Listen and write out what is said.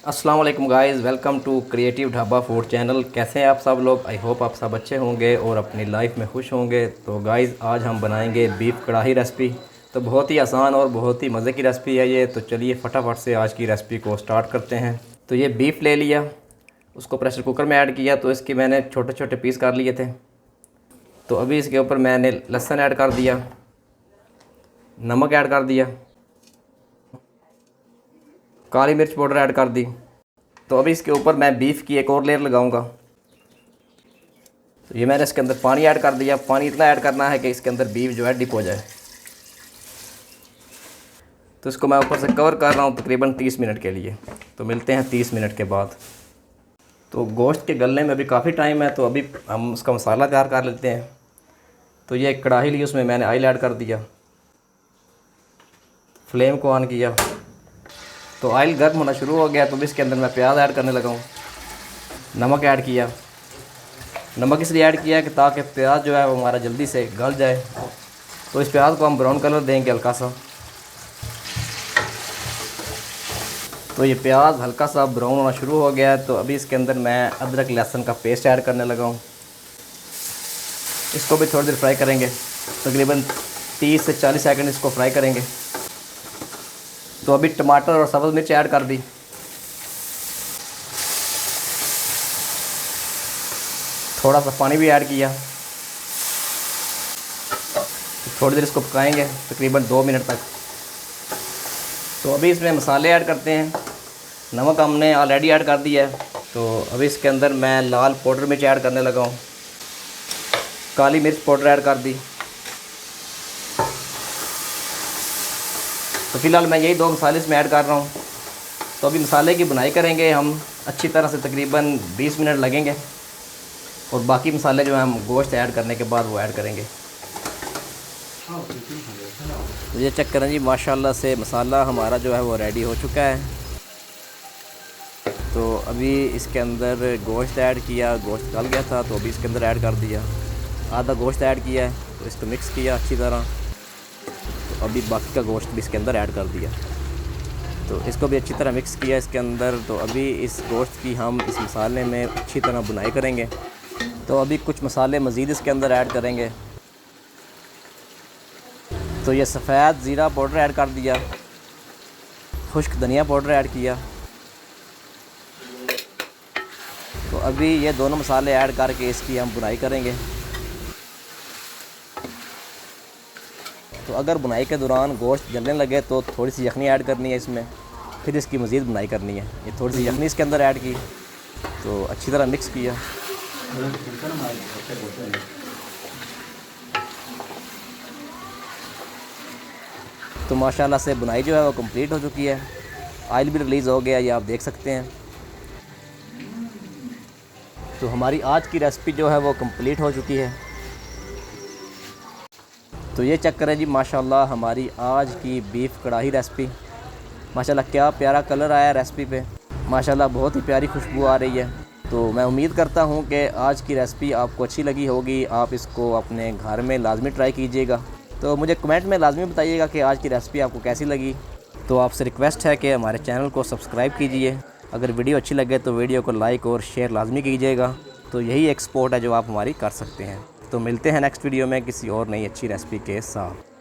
अस्सलाम वालेकुम guys, welcome to creative dhaba food channel. कैसे हैं आप सब लोग? आई होप आप सब अच्छे होंगे और अपनी लाइफ में खुश होंगे। तो गाइज़ आज हम बनाएंगे बीफ कढ़ाई रेसिपी। तो बहुत ही आसान और बहुत ही मज़े की रेसिपी है ये। तो चलिए फटाफट से आज की रेसिपी को स्टार्ट करते हैं। तो ये बीफ ले लिया, उसको प्रेशर कुकर में ऐड किया। तो इसके मैंने छोटे छोटे पीस कर लिए थे। तो अभी इसके ऊपर मैंने लहसुन ऐड कर दिया, नमक ऐड कर दिया, काली मिर्च पाउडर ऐड कर दी। तो अभी इसके ऊपर मैं बीफ की एक और लेयर लगाऊंगा। तो ये मैंने इसके अंदर पानी ऐड कर दिया। पानी इतना ऐड करना है कि इसके अंदर बीफ जो है डिप हो जाए। तो इसको मैं ऊपर से कवर कर रहा हूँ तकरीबन 30 मिनट के लिए। तो मिलते हैं 30 मिनट के बाद। तो गोश्त के गलने में अभी काफ़ी टाइम है, तो अभी हम उसका मसाला तैयार कर लेते हैं। तो ये एक कढ़ाई ली, उसमें मैंने ऑयल ऐड कर दिया, फ्लेम को ऑन किया। तो ऑयल गर्म होना शुरू हो गया। तो भी इसके अंदर मैं प्याज ऐड करने लगा हूँ। नमक ऐड किया। नमक इसलिए ऐड किया कि ताकि प्याज जो है वो हमारा जल्दी से गल जाए। तो इस प्याज को हम ब्राउन कलर देंगे हल्का सा। तो ये प्याज हल्का सा ब्राउन होना शुरू हो गया है। तो अभी इसके अंदर मैं अदरक लहसुन का पेस्ट ऐड करने लगा हूँ। इसको भी थोड़ी देर फ्राई करेंगे, तकरीबन 30 से 40 सेकंड इसको फ्राई करेंगे। तो अभी टमाटर और सब्ज़ मिर्च ऐड कर दी। थोड़ा सा पानी भी ऐड किया। थोड़ी देर इसको पकाएंगे, तकरीबन 2 मिनट तक। तो अभी इसमें मसाले ऐड करते हैं। नमक हमने ऑलरेडी ऐड कर दिया है। तो अभी इसके अंदर मैं लाल पाउडर मिर्च ऐड करने लगा हूँ, काली मिर्च पाउडर ऐड कर दी। तो फ़िलहाल मैं यही 2 मसाले इसमें ऐड कर रहा हूँ। तो अभी मसाले की बुनाई करेंगे हम अच्छी तरह से, तकरीबन 20 मिनट लगेंगे। और बाकी मसाले जो हैं हम गोश्त ऐड करने के बाद वो ऐड करेंगे। तो ये चेक करें जी, माशाल्लाह से मसाला हमारा जो है वो रेडी हो चुका है। तो अभी इसके अंदर गोश्त ऐड किया, गोश्त गल गया था तो अभी इसके अंदर ऐड कर दिया। आधा गोश्त ऐड किया है, तो इसको मिक्स किया अच्छी तरह। तो अभी बाकी का गोश्त भी इसके अंदर ऐड कर दिया। तो इसको भी अच्छी तरह मिक्स किया इसके अंदर। तो अभी इस गोश्त की हम इस मसाले में अच्छी तरह बुनाई करेंगे। तो अभी कुछ मसाले मज़ीद इसके अंदर ऐड करेंगे। तो ये सफ़ेद ज़ीरा पाउडर ऐड कर दिया, खुश्क धनिया पाउडर ऐड किया। तो अभी ये दोनों मसाले ऐड करके इसकी हम बुनाई करेंगे। तो अगर बुनाई के दौरान गोश्त जलने लगे तो थोड़ी सी यखनी ऐड करनी है इसमें, फिर इसकी मज़ीद बुनाई करनी है। ये थोड़ी सी यखनी इसके अंदर ऐड की, तो अच्छी तरह मिक्स किया। तो माशाल्लाह से बुनाई जो है वो कंप्लीट हो चुकी है। ऑयल भी रिलीज़ हो गया, ये आप देख सकते हैं। तो हमारी आज की रेसिपी जो है वो कंप्लीट हो चुकी है। तो ये चेक करें जी, माशाल्लाह हमारी आज की बीफ कढ़ाई रेसिपी। माशाल्लाह क्या प्यारा कलर आया रेसिपी पे, माशाल्लाह बहुत ही प्यारी खुशबू आ रही है। तो मैं उम्मीद करता हूँ कि आज की रेसिपी आपको अच्छी लगी होगी। आप इसको अपने घर में लाजमी ट्राई कीजिएगा। तो मुझे कमेंट में लाजमी बताइएगा कि आज की रेसिपी आपको कैसी लगी। तो आपसे रिक्वेस्ट है कि हमारे चैनल को सब्सक्राइब कीजिए। अगर वीडियो अच्छी लगे तो वीडियो को लाइक और शेयर लाजमी कीजिएगा। तो यही एक सपोर्ट है जो आप हमारी कर सकते हैं। तो मिलते हैं नेक्स्ट वीडियो में किसी और नई अच्छी रेसिपी के साथ।